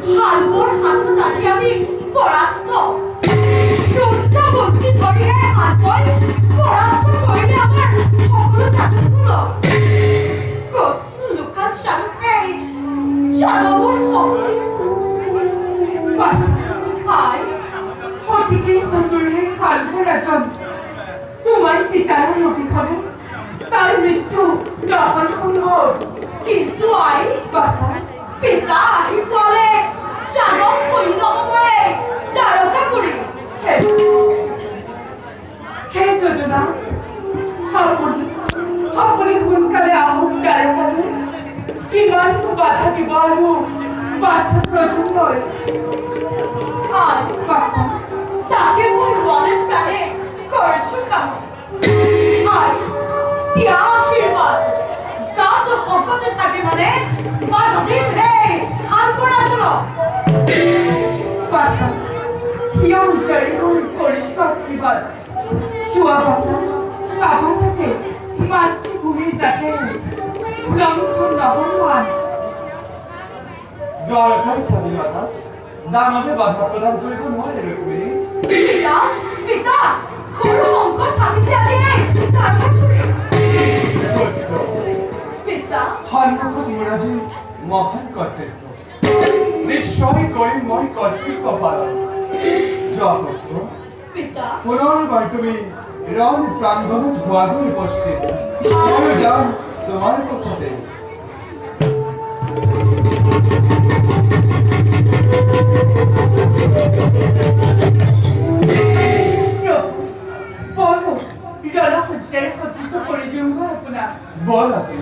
হালবোৰ হাতত আজি আমি পৰাস্ত সূৰ্যমূৰ্তি ধৰিলে হালবই পৰাস্ত কৰিলে আমাৰ সকলো জাতিবোৰক ক'ত লুকা স্বৰূপে জানবৰ শক্তি খাই অতিকে সুন্দৰে হালবোৰ এজন তোমাৰ পিতাৰ অভিভাবক তাৰ মৃত্যু দহন সুন্দৰ কিন্তু আই বাসা পিতা আহি পালে জানক সৈন্যসমূহে দ্বাৰকাপুৰী হে যোজনা আপুনি সোনকালে আহক দ্বাৰকালৈ কিমান বাধা দিব আৰু বাছা প্ৰয়োজন লয় বাছা তাকে মই মনে প্ৰাণে কৰিছো কাম দিয়া আশীৰ্বাদ তাত শকতে থাকে মানে বাধা হে হাল পৰা জনক বাছা কিয় উজ্জ্বলি কৰিছো আশীৰ্বাদ চোৱা বাছা চাব থাকে মাতৃভূমিৰ যাতে লংঘন নহোৱান দ্বাৰকাৰ স্বাধীনতা দানৱে বাধা প্ৰদান কৰিব নোৱাৰে ৰুক্মিণী পিতা পিতা সৰু সংকট থাকিছে আজি দ্বাৰকাপুৰী পিতা সন্মুখত মোৰ আজি মহান কৰ্তব্য নিশ্চয় কৰিম মই কৰ্তব্য পালন যোৱা বছৰ পিতা পুনৰবাৰ তুমি ৰং প্ৰাংগণত হোৱাকৈ উপস্থিত মই যাম তোমাৰ পাছতে বলো জনসজ্জাৰে সজ্জিত কৰি দিওঁ মই আপোনাক বল আছে